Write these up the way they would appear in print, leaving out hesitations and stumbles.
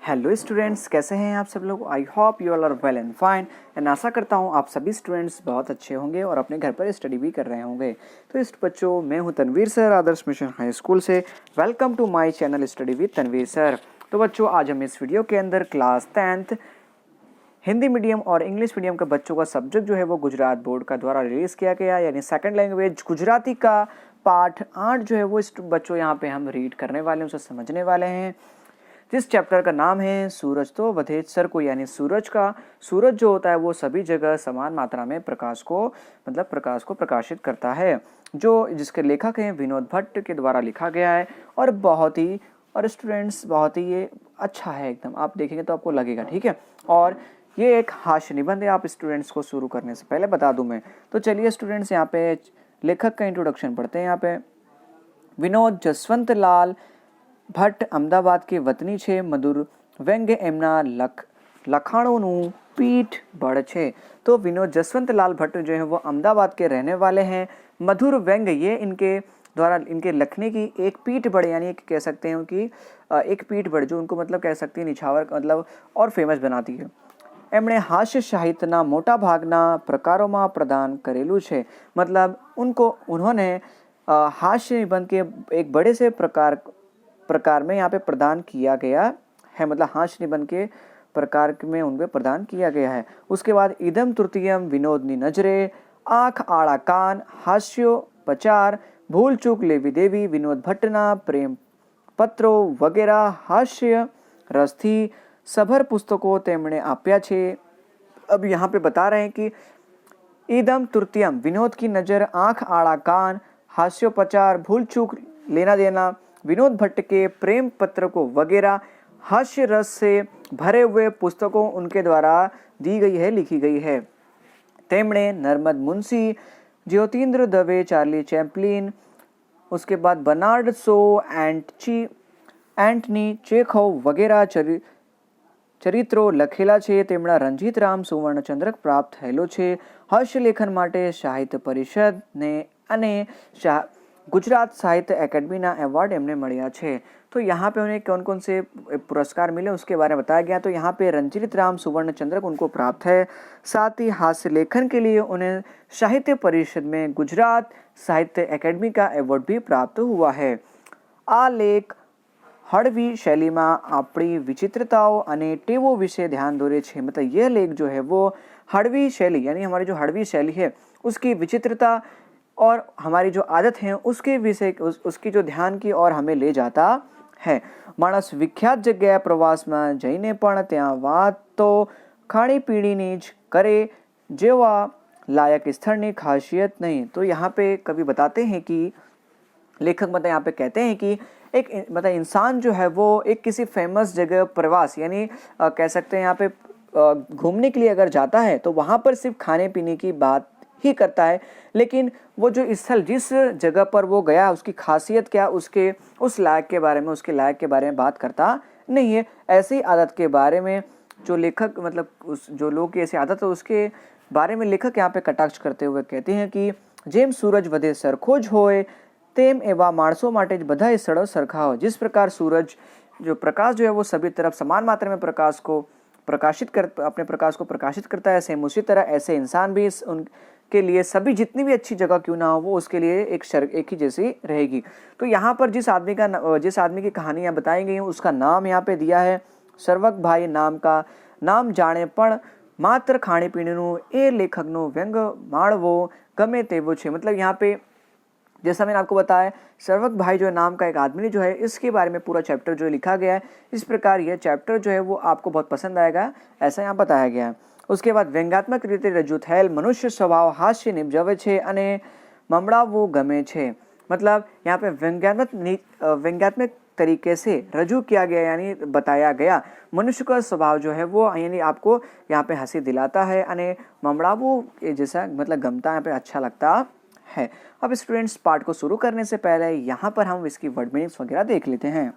Hello students, कैसे हैं आप सब लोग। I hope you all are well and fine and आशा करता हूं आप सभी स्टूडेंट्स बहुत अच्छे होंगे और अपने घर पर स्टडी भी कर रहे होंगे। तो इस बच्चों, मैं हूं Tanveer sir, Adarsh mission high school से। Welcome to my channel study with Tanveer sir. तो बच्चों, आज हम इस वीडियो के अंदर क्लास 10th हिंदी मीडियम और इंग्लिश मीडियम के बच्चों का सब्जेक्ट जो है वो गुजरात बोर्ड का द्वारा रिलीज़ किया गया, यानी सेकंड लैंग्वेज गुजराती का पाठ 8 जो है वो इस बच्चों यहाँ पे हम रीड करने वाले हैं, उसे समझने वाले हैं। जिस चैप्टर का नाम है सूरज तो वधे सर को, यानी सूरज जो होता है वो सभी जगह समान मात्रा में प्रकाश को प्रकाशित करता है, जो जिसके लेखक हैं विनोद भट्ट के द्वारा लिखा गया है। और स्टूडेंट्स बहुत ही ये अच्छा है, एकदम आप देखेंगे तो आपको लगेगा, ठीक है। और ये एक हास्य निबंध है। आप स्टूडेंट्स को शुरू करने से पहले बता दूं मैं, तो चलिए स्टूडेंट्स यहाँ पे लेखक का इंट्रोडक्शन पढ़ते हैं। यहाँ पे विनोद जसवंत लाल ભટ્ટ અમદાવાદ કે વતની છે, મધુર વ્યંગ્ય એમના લખાણોનું પીઠ બળ છે। तो विनोद जसवंत लाल भट्ट जो है वो अहमदाबाद के रहने वाले हैं। मधुर व्यंग्य ये इनके द्वारा इनके लिखने की एक पीठ बड़, यानी कह सकते हैं कि एक पीठ बड़ जो उनको मतलब कह सकते हैं निछावर मतलब और फेमस बनाती है। એમણે હાસ્ય સાહિત્યના મોટા ભાગના પ્રકારોમાં પ્રદાન કરેલું છે, मतलब उन्होंने हास्य निबंध के एक बड़े से प्रकार में यहाँ पे प्रदान किया गया है, मतलब हास्य निबंध के प्रकार में उनपे प्रदान किया गया है। उसके बाद इदम तृतीयम विनोदनी नजरे, आँख आड़ा कान, हास्योपचार, भूल चूक लेवी देवी, विनोद भट्टना प्रेम पत्रों वगैरह हास्य रसथी सभर पुस्तकों तेमणे आप्या छे। अब यहाँ पे बता रहे हैं कि इदम तृतीयम विनोद की नज़र, आँख आड़ा कान, हास्योपचार, भूल चूक लेना देना, विनोद भट्ट के प्रेम पत्र को वगैरह हास्य रस से भरे हुए पुस्तकों उनके द्वारा दी गई है, लिखी गई है। तेमणे नर्मद मुंशी, ज्योतिन्द्र दवे, चार्ली चैपलिन, उसके बाद बर्नार्ड शो, एंटनी चेखव वगैरह ચરિત્રો લખેલા છે। તેમના રંજીતરામ સુવર્ણચંદ્રક પ્રાપ્ત થયેલો છે। હાસ્ય લેખન માટે સાહિત્ય પરિષદને અને गुजरात साहित्य अकेडमी ना अवार्ड एमने મળ્યા છે। तो यहाँ पे उन्हें कौन कौन से पुरस्कार मिले उसके बारे में बताया गया। तो यहाँ पे रंजीत राम सुवर्ण चंद्रक उनको प्राप्त है। साथ ही हास्य लेखन के लिए उन्हें साहित्य परिषद में गुजरात साहित्य अकेडमी का अवार्ड भी प्राप्त हुआ है। आ लेख हड़वी शैली में अपनी विचित्रताओं अने टेवों विषय ध्यान दौरे छे। मतलब यह लेख जो है वो हड़वी शैली, यानी हमारी जो हड़वी शैली है उसकी विचित्रता और हमारी जो आदत है उसके विषय उसकी जो ध्यान की और हमें ले जाता है। मानस विख्यात जगह प्रवास में जईने पण त्यां वातो खाणी पीणीनी ज करे, जेवा लायक स्थळनी खासियत नहीं। तो यहाँ पे कवि बताते हैं कि लेखक मतलब यहाँ पे कहते हैं कि एक मतलब इंसान जो है वो एक किसी फेमस जगह प्रवास, यानी कह सकते हैं यहाँ पे घूमने के लिए अगर जाता है तो वहाँ पर सिर्फ खाने पीने की बात ही करता है, लेकिन वो जो स्थल जिस जगह पर वो गया उसकी खासियत क्या, उसके उस लायक के बारे में, उसके लायक के बारे में बात करता नहीं है। ऐसी आदत के बारे में जो लेखक मतलब उस जो लोग की ऐसी आदत है उसके बारे में लेखक यहाँ पे कटाक्ष करते हुए कहते हैं कि जेम सूरज वधे सरखोज होए तेम एवा माणसों माटे ज बधाए स्थळो सरखा हो। जिस प्रकार सूरज जो प्रकाश जो है वो सभी तरफ समान मात्रा में अपने प्रकाश को प्रकाशित करता है, सेम उसी तरह ऐसे इंसान भी उनके लिए सभी जितनी भी अच्छी जगह क्यों ना हो वो उसके लिए एक ही जैसी रहेगी। तो यहाँ पर जिस आदमी की कहानियाँ बताई गई हैं उसका नाम यहाँ पे दिया है सर्वक भाई नाम का। नाम जाने पण मात्र खाणी पीणीनु ए लेखकनो व्यंग माणवो गमे तेवो छे। मतलब यहाँ पे जैसा मैंने आपको बताया सर्वक भाई जो है नाम का एक आदमी जो है, इसके बारे में पूरा चैप्टर जो लिखा गया है। इस प्रकार यह चैप्टर जो है वो आपको बहुत पसंद आएगा, ऐसा यहाँ बताया गया है। उसके बाद व्यंग्यात्मक रीते रजू थયેલ मनुष्य स्वभाव हास्य निपजावे छे अने ममड़ावो गमे छे। मतलब यहाँ पे व्यंग्यात्मक तरीके से रजू किया गया, यानी बताया गया मनुष्य का स्वभाव जो है वो यानी आपको यहाँ पे हंसी दिलाता है, अने ममड़ावो जैसा मतलब गमता यहाँ पे अच्छा लगता है। अब स्टूडेंट्स पार्ट को शुरू करने से पहले यहाँ पर हम इसकी वर्ड मीनिंग्स वगैरह देख लेते हैं।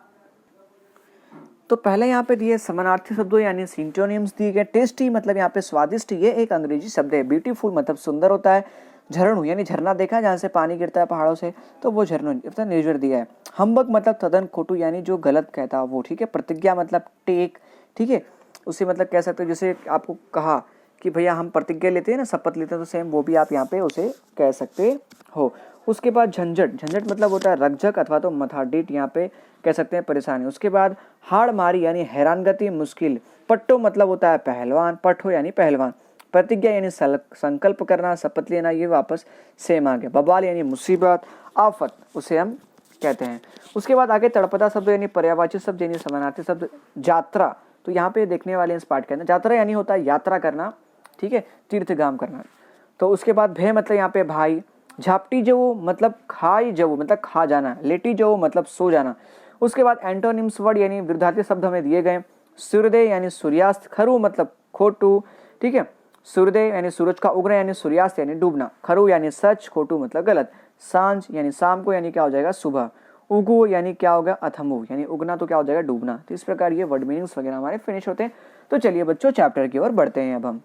तो पहले यहाँ पे दिए समानार्थी शब्दों यानी सिंटोनिम्स दिए गए। टेस्टी मतलब यहाँ पे स्वादिष्ट, ये एक अंग्रेजी शब्द है। ब्यूटीफुल मतलब सुंदर होता है। झरनू यानी झरना देखा है जहाँ से पानी गिरता है पहाड़ों से, तो वो झरनू निर्जर दिया है। हम्बक मतलब तदन खोटू यानी जो गलत कहता है वो, ठीक है। प्रतिज्ञा मतलब टेक ठीक है। उसे मतलब कह सकते हो, जैसे आपको कहा कि भैया हम प्रतिज्ञा लेते हैं ना, शपथ लेते हैं, तो सेम वो भी आप यहाँ पे उसे कह सकते हो। उसके बाद झंझट, झंझट मतलब होता है रकझक अथवा तो मथाडीट, यहाँ पे कह सकते हैं परेशानी। उसके बाद हाड़ मारी यानी हैरानगति, मुश्किल। पट्टो मतलब होता है पहलवान, पट्टो यानी पहलवान। प्रतिज्ञा यानी संकल्प करना, शपथ लेना, ये वापस सेम आ गया। बवाल यानी मुसीबत, आफत, उसे हम कहते हैं। उसके बाद आगे तड़पदा शब्द यानी पर्यायवाची शब्द यानी समानार्थी शब्द यात्रा। तो यहाँ पे देखने वाले इस पार्ट के अंदर यात्रा यानी होता है यात्रा करना, ठीक है, तीर्थगाम करना। तो उसके बाद भय मतलब यहाँ पे भाई। झापटी जो मतलब खाई जो मतलब खा जाना। लेटी जो मतलब सो जाना। उसके बाद एंटोनिम्स वर्ड यानी विरुद्धार्थी शब्द हमें दिए गए। सूर्योदय यानी सूर्यास्त, खरु मतलब खोटू, ठीक है। सूर्योदय यानी सूरज का उगना यानी सूर्यास्त यानी डूबना, खरु यानी सच, खोटू मतलब गलत। सांझ यानी शाम को यानी क्या हो जाएगा सुबह। उगु यानी क्या होगा अथमु यानी उगना, तो क्या हो जाएगा डूबना। तो इस प्रकार ये वर्ड मीनिंग्स वगैरह हमारे फिनिश होते हैं। तो चलिए बच्चों चैप्टर की ओर बढ़ते हैं अब हम।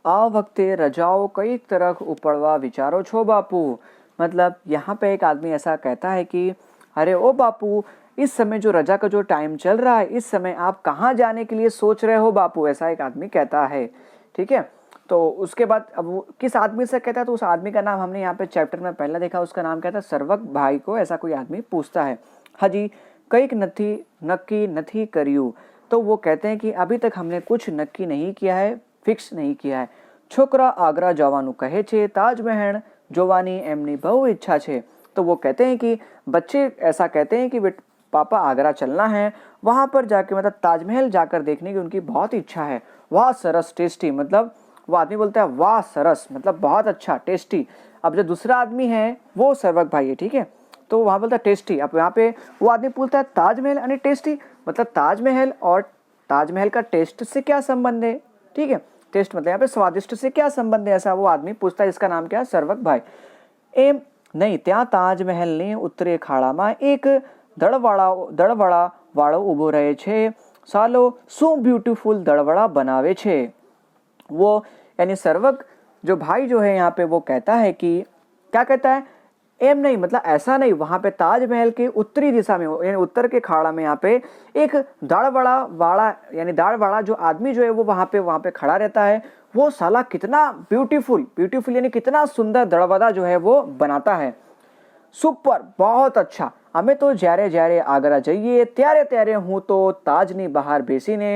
आ वक्ते रजाओ कई तरह उपड़वा विचारो छो बापू। मतलब यहाँ पे एक आदमी ऐसा कहता है कि अरे ओ बापू, इस समय जो रजा का जो टाइम चल रहा है, इस समय आप कहाँ जाने के लिए सोच रहे हो बापू, ऐसा एक आदमी कहता है, ठीक है। तो उसके बाद अब वो किस आदमी से कहता है, तो उस आदमी का नाम हमने यहाँ पे चैप्टर में पहले देखा, उसका नाम कहता है सर्वक भाई को ऐसा कोई आदमी पूछता है। हाजी कईक नक्की नथी करियू। तो वो कहते हैं कि अभी तक हमने कुछ नक्की नहीं किया है, फिक्स नहीं किया है। छोकरा आगरा जवानू कहे छे, ताजमहल जोवानी एमनी बहु इच्छा छे। तो वो कहते हैं कि बच्चे ऐसा कहते हैं कि पापा आगरा चलना है, वहां पर जाके मतलब ताजमहल जाकर देखने की उनकी बहुत इच्छा है। वाह सरस टेस्टी, मतलब वो आदमी बोलता है वाह सरस मतलब बहुत अच्छा टेस्टी। अब जो दूसरा आदमी है वो सर्वक भाई है, ठीक है, तो वहां बोलता है टेस्टी। अब यहाँ पे वो आदमी पूछता है ताजमहल यानी टेस्टी, मतलब ताजमहल और ताजमहल का टेस्ट से क्या संबंध है, ठीक है। टेस्ट मतलब यहाँ पे स्वादिष्ट से क्या संबंध है, ऐसा वो आदमी पूछता है। इसका नाम क्या है सर्वक भाई। एम नहीं त्या ताजमहल ने उत्तरे खाड़ा में एक दड़वड़ा वाળો ઊભો રહે છે, સાલો શું ब्यूटीफुल दड़वड़ा बनावे छे। वो यानी सर्वक जो भाई जो है यहाँ पे वो कहता है कि क्या कहता है, एम नहीं मतलब ऐसा नहीं, वहां पे ताजमहल के उत्तरी दिशा में यानी उत्तर के खाड़ा में यहाँ पे एक दाढ़ वाला जो आदमी जो है वो वहां पे खड़ा रहता है। वो साला कितना ब्यूटीफुल यानी कितना सुंदर दड़वड़ा जो है वो बनाता है। सुपर बहुत अच्छा, અમે તો જ્યારે આગ્રા જઈએ ત્યારે હું તો તાજની બહાર બેસીને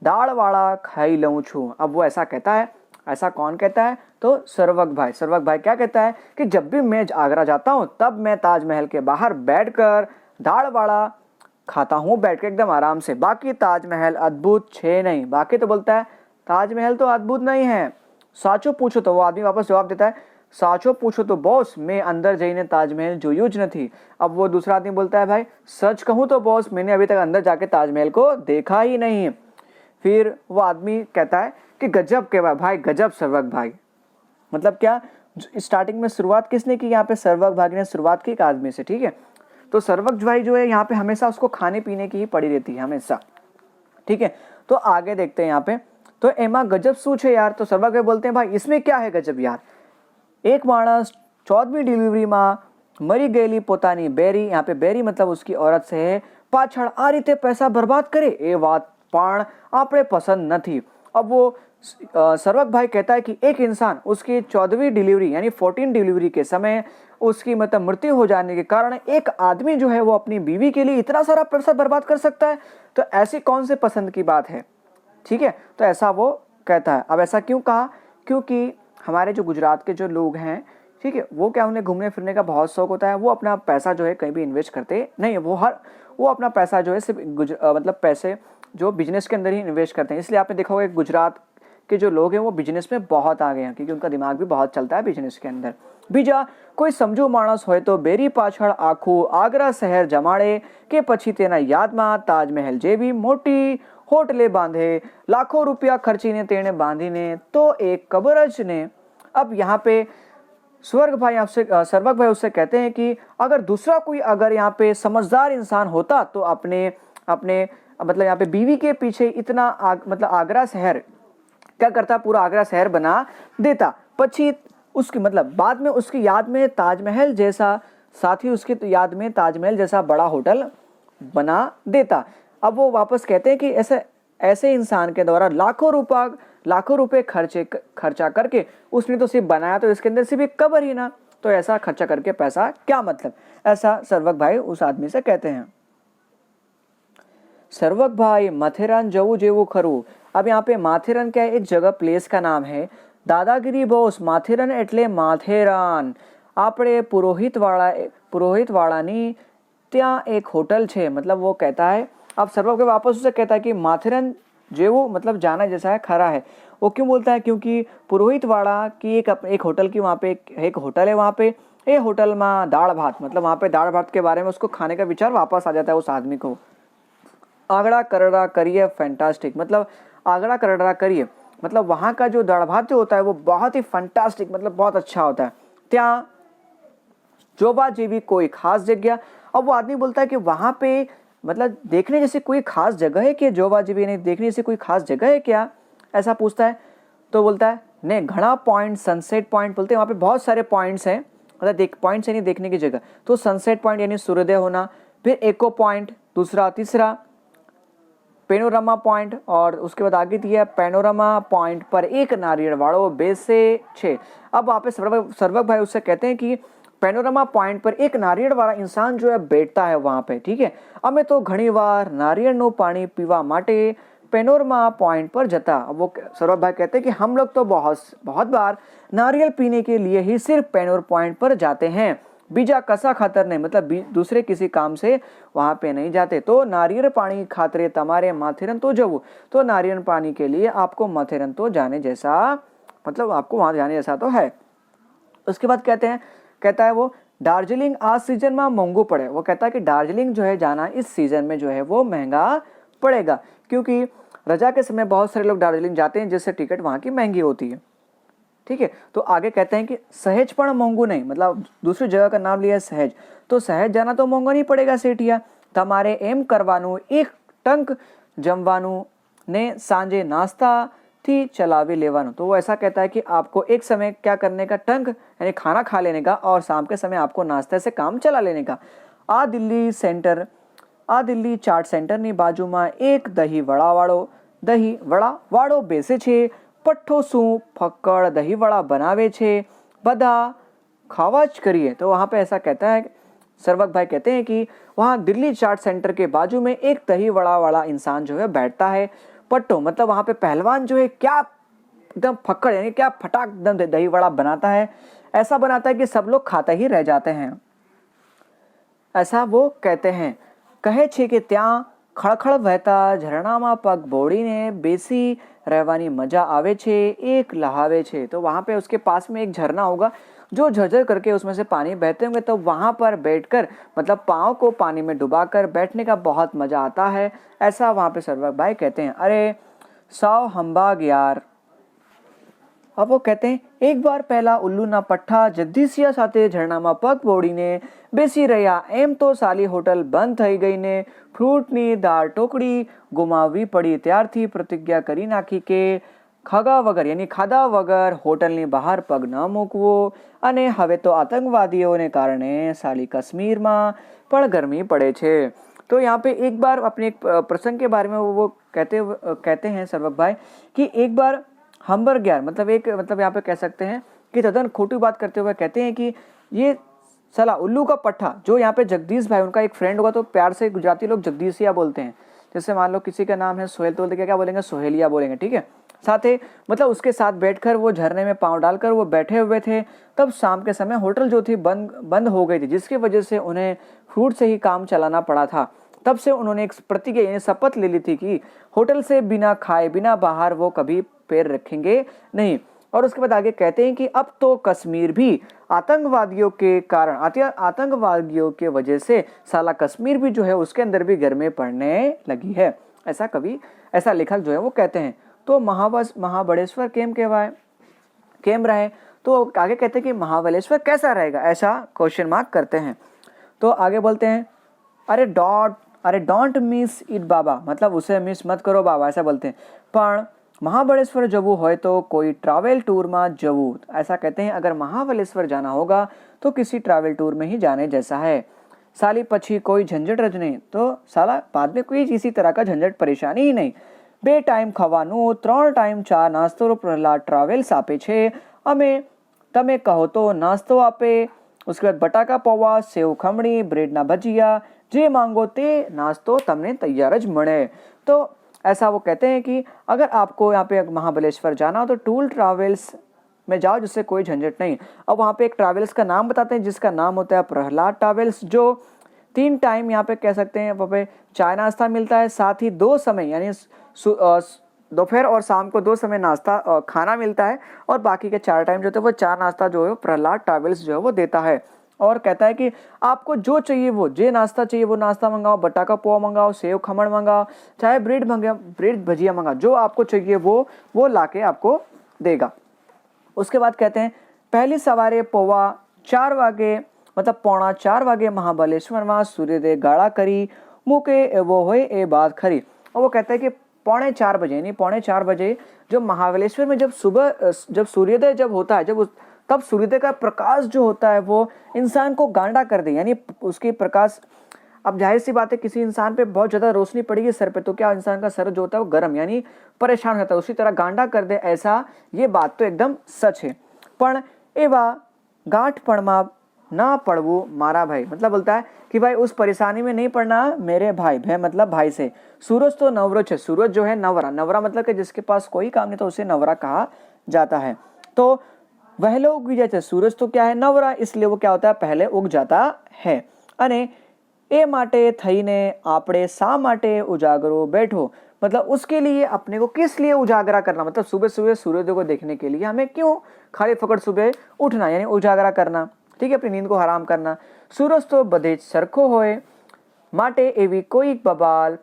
દાળવાળા ખાઈ લઉં છું। अब वो ऐसा कहता है, ऐसा कौन कहता है, तो सर्वक भाई क्या कहता है कि जब भी मैं आगरा जाता हूँ तब मैं ताजमहल के बाहर बैठकर दाढ़वाड़ा खाता हूँ, बैठ के एकदम आराम से। बाकी ताजमहल अद्भुत छे नहीं, बाकी तो बोलता है ताजमहल तो अद्भुत नहीं है। साचो पूछो तो वो आदमी वापस जवाब देता है साचो पूछो तो बॉस मैं अंदर जईने ताजमहल जोयुं ज नथी। अब वो दूसरा आदमी बोलता है भाई सच कहूं तो बॉस मैंने अभी तक अंदर जाके ताजमहल को देखा ही नहीं। फिर वो आदमी कहता है कि गजब के भाई गजब सर्वक भाई। मतलब क्या, स्टार्टिंग में शुरुआत किसने की, यहाँ पे सर्वक भाई ने शुरुआत की एक आदमी से, ठीक है। तो सर्वक भाई जो है यहाँ पे हमेशा उसको खाने पीने की ही पड़ी रहती है हमेशा, ठीक है। तो आगे देखते हैं यहाँ पे, तो एमा गजब शू छे यार। तो सर्वक भाई बोलते हैं भाई इसमें क्या है गजब यार। एक माणस 14મી डिलीवरीમાં મરી ગયેલી પોતાની બેરી, यहाँ पे બેરી मतलब उसकी औरत से है, પાછળ આ રીતે पैसा बर्बाद करे એ વાત પણ આપણે પસंद નથી। अब वो सर्वक भाई कहता है कि एक इंसान उसकी 14वीं डिलीवरी यानी 14 डिलीवरी के समय उसकी मतलब मृत्यु हो जाने के कारण एक आदमी जो है वो अपनी बीवी के लिए इतना सारा पैसा बर्बाद कर सकता है, तो ऐसी कौन से पसंद की बात है, ठीक है। तो ऐसा वो कहता है। अब ऐसा क्यों कहा, क्योंकि हमारे जो गुजरात के जो लोग हैं, ठीक है, वो क्या उन्हें घूमने फिरने का बहुत शौक होता है, वो अपना पैसा जो है कहीं भी इन्वेस्ट करते नहीं है, वो अपना पैसा जो है सिर्फ मतलब पैसे जो बिजनेस के अंदर ही इन्वेस्ट करते हैं। इसलिए आपने देखा होगा गुजरात के जो लोग हैं वो बिजनेस में बहुत आगे हैं, क्योंकि उनका दिमाग भी बहुत चलता है बिजनेस के अंदर। बीजा कोई समझू माणस होय तो बेरी पाछळ आखू आगरा शहर जमाड़े के પછી તેના યાદમાં તાજમહેલ જેવી મોટી હોટલે बांधे, लाखों रुपया खर्चीने तेने बांधीने तो एक कबर ज ने। अब यहाँ पे सर्वक भाई उससे कहते हैं कि अगर दूसरा कोई अगर यहाँ पे समझदार इंसान होता तो अपने मतलब यहाँ पे बीवी के पीछे इतना मतलब आगरा शहर क्या करता, पूरा आगरा शहर बना देता। पछी उसकी मतलब बाद में उसकी याद में ताजमहल जैसा, साथ ही उसकी याद में ताजमहल जैसा बड़ा होटल बना देता। अब वो वापस कहते हैं कि ऐसे ऐसे इंसान के द्वारा लाखों रुपए खर्चा करके उसने तो सिर्फ बनाया, तो इसके अंदर सिर्फ एक कब्र ही ना, तो ऐसा खर्चा करके पैसा क्या मतलब, ऐसा सर्वक भाई उस आदमी से कहते हैं। सर्वक भाई माथेरान जवू जेवू खरू। अब यहाँ पे माथेरान क्या है, एक जगह प्लेस का नाम है। दादागिरी बोस माथेरान एटले माथेरान। આપણે पुरोहितवाड़ानी ત્યાં एक होटल छे, मतलब वो कहता है, अब सर्वक वापस उसे कहता है कि माथेरान जेवू मतलब जाना जैसा है खरा है। वो क्यों बोलता है, क्योंकि पुरोहितवाड़ा की एक होटल की वहाँ पे एक होटल है, वहाँ पे ये होटल में दाल भात, मतलब वहाँ पे दाल भात के बारे में उसको खाने का विचार वापस आ जाता है उस आदमी को। आगड़ा करड़ा करिए फैंटास्टिक, मतलब आगड़ा करड़ा करिए मतलब वहाँ का जो दाल भात जो होता है वो बहुत ही फैंटास्टिक, मतलब बहुत अच्छा होता है। ત્યાં जोबा जेवी कोई खास जगह। अब वो आदमी बोलता है कि वहाँ पे मतलब देखने जैसी कोई खास जगह है कि जोबा जेवी ने देखने जैसी कोई खास जगह है क्या, ऐसा पूछता है। तो बोलता है नहीं, घना पॉइंट सनसेट पॉइंट बोलते हैं, वहाँ पे बहुत सारे पॉइंट्स हैं, मतलब पॉइंट्स यानी देखने की जगह। तो सनसेट पॉइंट यानी सूर्योदय होना, फिर एको पॉइंट दूसरा, तीसरा पेनोरामा पॉइंट, और उसके बाद आगे दिया पेनोरामा पॉइंट पर एक नारियल वाड़ो बेसे छे। अब वहाँ पे सर्वक भाई उससे कहते हैं कि पेनोरामा पॉइंट पर एक नारियल वाला इंसान जो है बैठता है वहाँ पे, ठीक है। अब मैं तो घनी बार नारियलનું पानी पीवा माटे पेनोरमा पॉइंट पर जता। अब वो सर्वक भाई कहते हैं कि हम लोग तो बहुत बार नारियल पीने के लिए ही सिर्फ पेनोर पॉइंट पर जाते हैं, बीजा कसा खातर नहीं, मतलब दूसरे किसी काम से वहां पे नहीं जाते। तो नारियल पानी खातरे तमारे माथेरन तो जबू, तो नारियल पानी के लिए आपको माथेरन तो जाने जैसा, मतलब आपको वहां जाने जैसा तो है। उसके बाद कहता है वो दार्जिलिंग आज सीजन में महंगू पड़े। वो कहता है कि दार्जिलिंग जो है जाना इस सीजन में जो है वो महंगा पड़ेगा, क्योंकि रजा के समय बहुत सारे लोग दार्जिलिंग जाते हैं, जिससे टिकट वहां की महंगी होती है, ठीक है। तो आगे कहते हैं कि सहेज पण महंगू नहीं, मतलब दूसरी जगह का नाम लिया है सहज, तो सहज जाना तो महंगा नहीं पड़ेगा सेठिया। तमारे एम करवानु एक टंक जमवानु ने सांजे नाश्ता थी चलावी लेवानु। तो वो ऐसा कहता है कि आपको एक समय क्या करने का, टंक यानी खाना खा लेने का, और शाम के समय आपको नाश्ते से काम चला लेने का। आ दिल्ली चाट सेंटर ની બાજુમાં એક દહીં વડા વાળો બેસે છે, पट्ठो सू फक्कड़ दही वड़ा बनावे छे, बदा खावा ज करिए। तो वहां पे ऐसा कहता है सर्वक भाई, कहते हैं कि वहां दिल्ली चाट सेंटर के बाजू में एक दही वड़ा वाला इंसान जो है बैठता है। पट्टो मतलब वहां पे पहलवान जो है क्या एकदम फक्कड़ यानी क्या फटाक एकदम दही वड़ा बनाता है, ऐसा बनाता है कि सब लोग खाते ही रह जाते हैं, ऐसा वो कहते हैं। कहे छे कि ત્યાં ખળખળ વહેતા ઝરણામાં પગ બોળીને બેસી રહેવાની મજા આવે છે, એક લહાવે છે। तो वहाँ पे उसके पास में एक झरना होगा जो झरझर करके उसमें से पानी बहते होंगे, तो वहाँ पर बैठकर मतलब पाँव को पानी में डुबाकर बैठने का बहुत मजा आता है, ऐसा वहाँ पे सर्वक भाई कहते हैं। अरे साव हम्बाग यार। अब वो कहते हैं एक बार पहला उल्लूना पट्ठा जगदीशिया साथे झरणाમાં પગ બોળીને બેસી રહ્યા, એમ તો સાલી હોટલ બંધ થઈ ગઈ ને ફ્રૂટની દાળ ટોકડી ગુમાવવી પડી, ત્યારથી પ્રતિજ્ઞા કરી નાખી કે ખાધા વગર હોટલની બહાર પગ ન મૂકવો, અને હવે તો આતંકવાદીઓને કારણે સાલી કાશ્મીરમાં પણ ગરમી પડે છે। तो यहाँ पे एक बार अपने एक प्रसंग के बारे में वो कहते हैं सर्वक भाई कि एक बार हम्बर्ग्यार मतलब यहाँ पे कह सकते हैं कि तदन खोटी बात करते हुए कहते हैं कि ये साला उल्लू का पट्टा, जो यहाँ पे जगदीश भाई उनका एक फ्रेंड होगा, तो प्यार से गुजराती लोग जगदीशिया बोलते हैं। जैसे मान लो किसी का नाम है सोहेल, तो बोलते क्या बोलेंगे, सोहेलिया बोलेंगे, ठीक है। साथ ही मतलब उसके साथ बैठकर वो झरने में पांव डालकर वो बैठे हुए थे। तब शाम के समय होटल जो थी बंद हो गई थी, जिसकी वजह से उन्हें फ्रूट से ही काम चलाना पड़ा था। तब से उन्होंने एक प्रतिज्ञा यानी शपथ ले ली थी कि होटल से बिना खाए बिना बाहर वो कभी पैर रखेंगे नहीं। और उसके बाद आगे कहते हैं कि अब तो कश्मीर भी आतंकवादियों के कारण, आतंकवादियों के वजह से साला कश्मीर भी जो है उसके अंदर भी गर्मी पड़ने लगी है, ऐसा लेखक जो है वो कहते हैं। तो महाबलेश्वर केम रहे, तो आगे कहते हैं कि महाबलेश्वर कैसा रहेगा, ऐसा क्वेश्चन मार्क करते हैं। तो आगे बोलते हैं अरे डोंट मिस इट बाबा, मतलब उसे मिस मत करो बाबा, ऐसा बोलते हैं। पर महाबलेश्वर जबू हो तो कोई ट्रैवल टूर में जबू, ऐसा कहते हैं अगर महाबलेश्वर जाना होगा तो किसी ट्रैवल टूर में ही जाने जैसा है। साली पछी कोई झंझट ज नहीं, तो साला बाद में कोई इसी तरह का झंझट परेशानी ही नहीं। 2 टाइम ખાવાનું, 3 टाइम ચા નાસ્તો પ્રહલાદ ટ્રાવેલ્સ આપે છે। અમે તમે કહો તો નાસ્તો આપે, उसके बाद बटाका पौवा, सेव खमणी, ब्रेडना भजिया, जे मांगो ते नास्तो तमने तैयार ज मळे। तो ऐसा वो कहते हैं कि अगर आपको यहाँ पे महाबलेश्वर जाना हो तो टूर ट्रैवल्स में जाओ, जिससे कोई झंझट नहीं। अब वहाँ पे एक ट्रैवल्स का नाम बताते हैं जिसका नाम होता है प्रहलाद ट्रैवल्स, जो 3 टाइम यहाँ पे कह सकते हैं वहाँ पे चाय नाश्ता मिलता है, साथ ही 2 समय यानी दोपहर और शाम को 2 समय नाश्ता खाना मिलता है, और बाकी के 4 टाइम जो थे वो चाय नाश्ता जो है प्रहलाद ट्रैवल्स जो है वो देता है। और कहता है कि आपको जो चाहिए वो, जे नाश्ता चाहिए वो नाश्ता मंगाओ, बटाका पोहा मंगाओ, सेव खमण मंगाओ, चाहे ब्रेड भजिया मंगाओ, जो आपको चाहिए वो लाके आपको देगा। उसके बाद कहते हैं पहली सवारे पौवा 4 वागे मतलब 3:45 वागे महाबलेश्वर में सूर्योदय गाड़ा करी मुके एवो होय ए बात खरी। और वो कहता है कि 3:45 बजे यानी 3:45 बजे जब महाबलेश्वर में जब सूर्योदय जब होता है, तब सूर्योदय का प्रकाश जो होता है वो इंसान को गांडा कर दे, यानी उसकी प्रकाश। अब जाहिर सी बात है किसी इंसान पे बहुत ज्यादा रोशनी पड़ेगी सर पे, तो क्या इंसान का सर जो होता है वो गर्म यानी परेशान होता है, उसी तरह गांडा कर दे, ऐसा ये बात तो एकदम सच है। पण एवा गांठपणमा ना पड़वू मारा भाई, मतलब बोलता है कि भाई उस परेशानी में नहीं पड़ना मेरे भाई, भाई मतलब भाई से। सूरज तो नवरो है, सूरज जो है नवरा मतलब कि जिसके पास कोई काम नहीं तो उसे नवरा कहा जाता है। तो वहलो उगी जाए, सूरज तो क्या है नवरा, इसलिए वो क्या होता है पहले उग जाता है। अने ए माटे थईने आपणे शा माटे उजागरो बैठो, मतलब उसके लिए अपने को किस लिए उजागरा करना, मतलब सुबह सुबह सूर्योदय को देखने के लिए हमें क्यों खाली फकड़ सुबह उठना यानी उजागरा करना, ठीक है, अपनी नींद को हराम करना। सूरज तो बधे सरखो होए माटे एवी कोई बबाल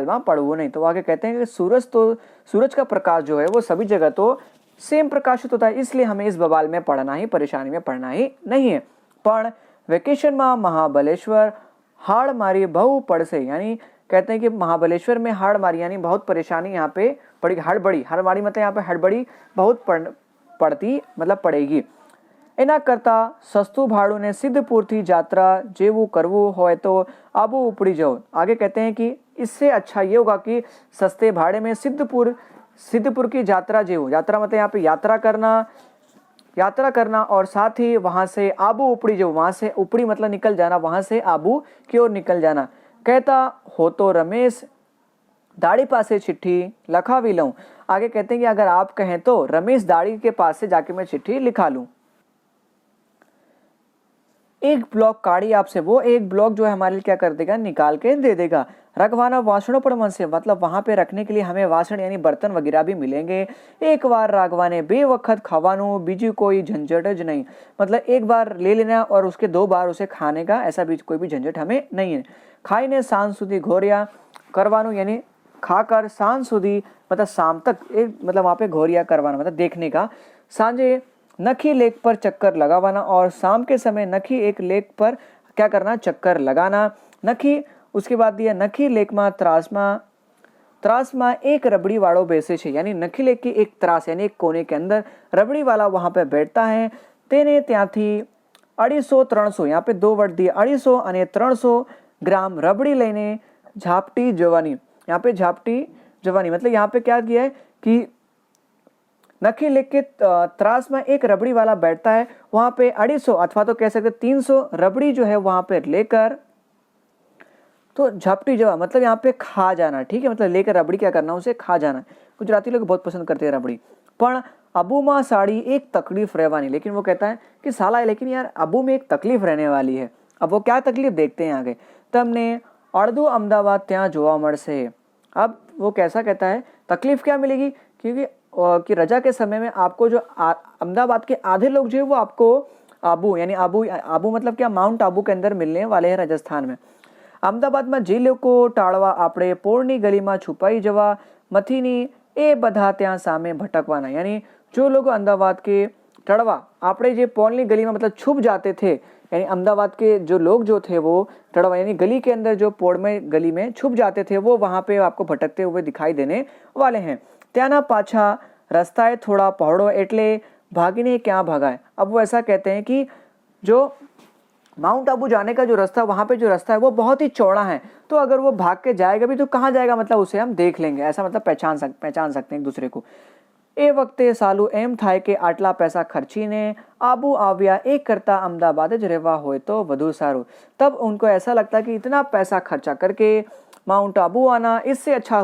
में पड़वो नहीं। तो आगे कहते हैं कि सूरज का प्रकाश जो है वो सभी जगह तो सेम प्रकाशित होता है, इसलिए हमें इस बवाल में पड़ना ही, परेशानी में पड़ना ही नहीं है। पण वेकेशन में महाबलेश्वर हाड़ मारी बहु पड़से, यानी कहते हैं कि महाबलेश्वर में हाड़ मारी यानी बहुत परेशानी यहाँ पे पड़ेगी। हड़बड़ी मतलब यहाँ पे हड़बड़ी बहुत पड़ती मतलब पड़ेगी। एना करता सस्तु भाड़ू ने सिद्धपुर थी यात्रा जेवू करवू होय तो आबू उपड़ी जाओ। आगे कहते हैं कि इससे अच्छा ये होगा कि सस्ते भाड़े में सिद्धपुर की यात्रा जेवू, यात्रा मतलब यहाँ पे यात्रा करना और साथ ही वहां से आबू उपड़ी जाओ, वहां से उपड़ी मतलब निकल जाना, वहां से आबू की ओर निकल जाना। कहता हो तो रमेश दाढ़ी पासे चिट्ठी लखावी लूं। आगे कहते हैं कि अगर आप कहें तो रमेश दाढ़ी के पास से जाके मैं चिट्ठी लिखा लूं। एक ब्लॉक काढ़ी आपसे, वो एक ब्लॉक जो है हमारे लिए क्या कर देगा निकाल के दे देगा। रखवाना वासणों पर मन से, मतलब वहां पे रखने के लिए हमें वासण यानी बर्तन वगैरह भी मिलेंगे। एक बार रागवाने 2 वक्त खावानू बीजी कोई झंझट ज नहीं, मतलब एक बार ले लेना और उसके 2 बार उसे खाने का ऐसा भी कोई भी झंझट हमें नहीं है। खाई ने सांझ सुधी घोरिया करवानू, यानी खाकर सांझ सुधी मतलब शाम तक एक मतलब वहां पे घोरिया करवाना मतलब देखने का। सांझे नखी लेक पर चक्कर लगावाना और शाम के समय नखी एक लेक पर क्या करना चक्कर लगाना। नखी उसके बाद दिया नखी लेक में त्रास में एक रबड़ी वालों बैसे छे, यानी नखी लेक की एक त्रास यानी एक कोने के अंदर रबड़ी वाला वहां पे बैठता है। तेने त्यांथी 250-300 यहाँ पे 2 वर्ड दिए 250 और 300 ग्राम रबड़ी लेने झापटी जवानी, यहाँ पे झापटी जवानी मतलब यहाँ पे क्या किया है कि नखी लेक के त्रास में एक रबड़ी वाला बैठता है, वहां पे 250 अथवा तो कह सकते 300 रबड़ी जो है वहां पे लेकर तो झपटी जवा मतलब यहाँ पे खा जाना, ठीक है, मतलब लेकर रबड़ी क्या करना उसे खा जाना। गुजराती लोग बहुत पसंद करते हैं रबड़ी। पण अबू माँ साड़ी एक तकलीफ रहवानी, लेकिन वो कहता है कि साला है लेकिन यार अबू में एक तकलीफ रहने वाली है। अब वो क्या तकलीफ देखते हैं आगे। तमने अर्धू अहमदाबाद त्या जोवा मळशे। अब वो कैसा कहता है तकलीफ क्या मिलेगी, क्योंकि कि रजा के समय में आपको जो अहमदाबाद के आधे लोग जो है वो आपको आबू यानी आबू मतलब क्या माउंट आबू के अंदर मिलने वाले हैं राजस्थान में। अहमदाबाद में जे लोको टाळवा आपणे पोळनी गली में छुपाई जवा मथीनी ए बधा त्या सामे भटकवाना, यानी जो लोग अहमदाबाद के टड़वा आपणे जे पोलनी गली में मतलब छुप जाते थे, यानी अहमदाबाद के जो लोग जो थे वो टड़वा यानी गली के अंदर जो पोड़ में गली में छुप जाते थे वो वहां पे आपको भटकते हुए दिखाई देने वाले हैं। त्याना पाछा रस्ताए थोड़ा पहाड़ो एटले भागीने क्या भागाए। अब वो ऐसा कहते हैं कि जो माउंट आबू जाने का जो रास्ता, वहाँ पे जो रास्ता है वो बहुत ही चौड़ा है, तो अगर वो भाग के जाएगा भी तो कहाँ जाएगा, मतलब उसे हम देख लेंगे, ऐसा मतलब पहचान सकते हैं एक दूसरे को। ए वक्ते सालू एम थाय के आटला पैसा खर्चीने आबू आव्या एक करता अहमदाबाद ज रहवा होय तो वधु सारू। तब उनको ऐसा लगता कि इतना पैसा खर्चा करके माउंट आबू आना, इससे अच्छा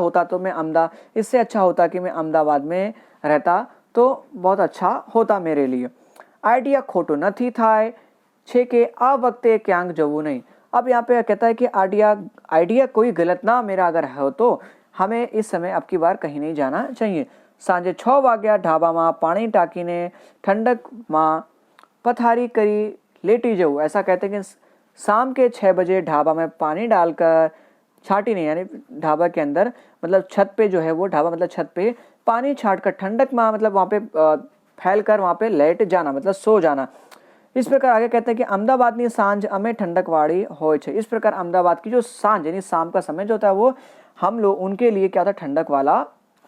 होता कि मैं अहमदाबाद में रहता तो बहुत अच्छा होता मेरे लिए। आइडिया खोटो न थी थाय छे के आ वक्ते क्यांग जवू नहीं। अब यहाँ पे कहता है कि आइडिया कोई गलत ना मेरा अगर है तो हमें इस समय अब की बार कहीं नहीं जाना चाहिए। सांजे 6 वाग्या ढाबाમાં पानी टाकीने ठंडकમાં पथारी करी लेटी जाऊँ। ऐसा कहते हैं कि शाम के 6 बजे ढाबा में पानी डालकर, छाटी नहीं यानी ढाबा के अंदर, मतलब छत पे जो है वो ढाबा मतलब छत पे पानी छाट कर ठंडक में मतलब वहाँ पे फैल कर वहाँ पे लेट जाना मतलब सो जाना। इस प्रकार आगे कहते हैं कि अहमदाबादनी सांझ अमे ठंडकवाड़ी होय छे। इस प्रकार अहमदाबाद की जो सांझ यानी शाम का समय जो होता है वो हम लोग उनके लिए क्या होता है, ठंडक वाला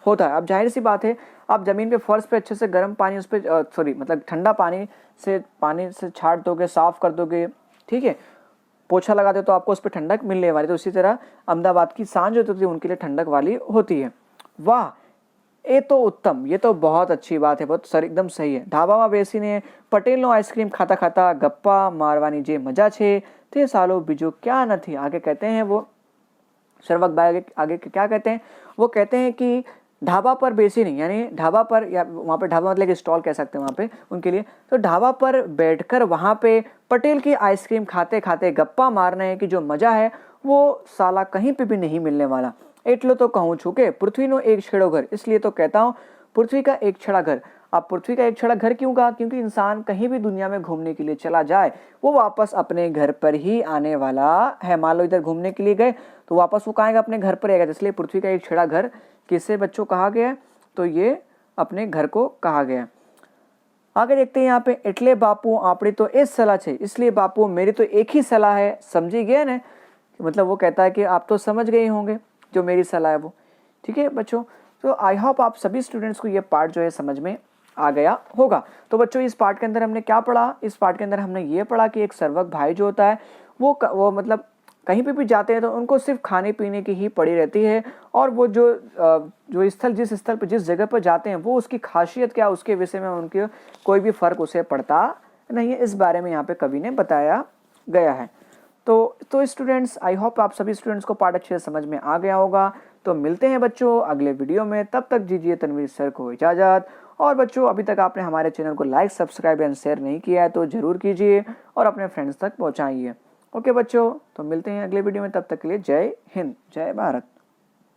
होता है। अब जाहिर सी बात है, आप जमीन पे फर्श पे अच्छे से गर्म पानी उस पर मतलब ठंडा पानी से छाट दोगे, साफ कर दोगे, ठीक है, पोछा लगा दो तो आपको उस पर ठंडक मिलने वाली। तो उसी तरह अहमदाबाद की सांझ जो होती है उनके लिए ठंडक वाली होती है। वाह, ये तो उत्तम, ये तो बहुत अच्छी बात है, बहुत सर एकदम सही है। ढाबाમાં બેસીને પટેલનો આઈસ્ક્રીમ खाता खाता गप्पा मारवानी जे मजा छे ते सालो बीजो क्या નથી। आगे कहते हैं वो सर्वक भाई आगे क्या कहते हैं, वो कहते हैं कि ढाबा पर बेसी नहीं, यानी ढाबा पर या वहाँ पे ढाबा मतलब कि स्टॉल कह सकते हैं वहाँ पे उनके लिए, तो ढाबा पर बैठकर वहाँ पे पटेल की आइसक्रीम खाते खाते गप्पा मारने की जो मजा है वो साला कहीं पे भी नहीं मिलने वाला। एटलो तो कहूँ छू के पृथ्वीनो एक छेड़ो घर, इसलिए तो कहता हूँ पृथ्वी का एक छड़ा घर। अब पृथ्वी का एक छड़ा घर क्यों कहा, क्योंकि इंसान कहीं भी दुनिया में घूमने के लिए चला जाए वो वापस अपने घर पर ही आने वाला है। मान लो इधर घूमने के लिए गए तो वापस वो कहाँ आएगा, अपने घर पर आएगा। इसलिए पृथ्वी का एक छड़ा घर किससे बच्चों कहा गया, तो ये अपने घर को कहा गया। आगे देखते हैं यहाँ पे, एटले बापू आपड़ी तो एक सलाह है, इसलिए बापू मेरी तो एक ही सलाह है। समझी गए ना, मतलब वो कहता है कि आप तो समझ गए होंगे जो मेरी सलाह है वो, ठीक है बच्चों। तो आई होप आप सभी स्टूडेंट्स को ये पार्ट जो है समझ में आ गया होगा। तो बच्चों इस पार्ट के अंदर हमने क्या पढ़ा, इस पार्ट के अंदर हमने ये पढ़ा कि एक सर्वक भाई जो होता है वो मतलब कहीं पे भी जाते हैं तो उनको सिर्फ खाने पीने की ही पड़ी रहती है, और वो जिस स्थल पर जिस जगह पर जाते हैं वो उसकी खासियत क्या, उसके विषय में उनके कोई भी फर्क उसे पड़ता नहीं है। इस बारे में यहाँ पे कवि ने बताया गया है। तो स्टूडेंट्स आई होप आप सभी स्टूडेंट्स को पार्ट अच्छे से समझ में आ गया होगा। तो मिलते हैं बच्चों अगले वीडियो में, तब तक दीजिए तनवीर सर को इजाज़त। और बच्चों अभी तक आपने हमारे चैनल को लाइक, सब्सक्राइब एंड शेयर नहीं किया है तो ज़रूर कीजिए और अपने फ्रेंड्स तक पहुँचाइए। ओके बच्चों, तो मिलते हैं अगले वीडियो में, तब तक के लिए जय हिंद, जय भारत।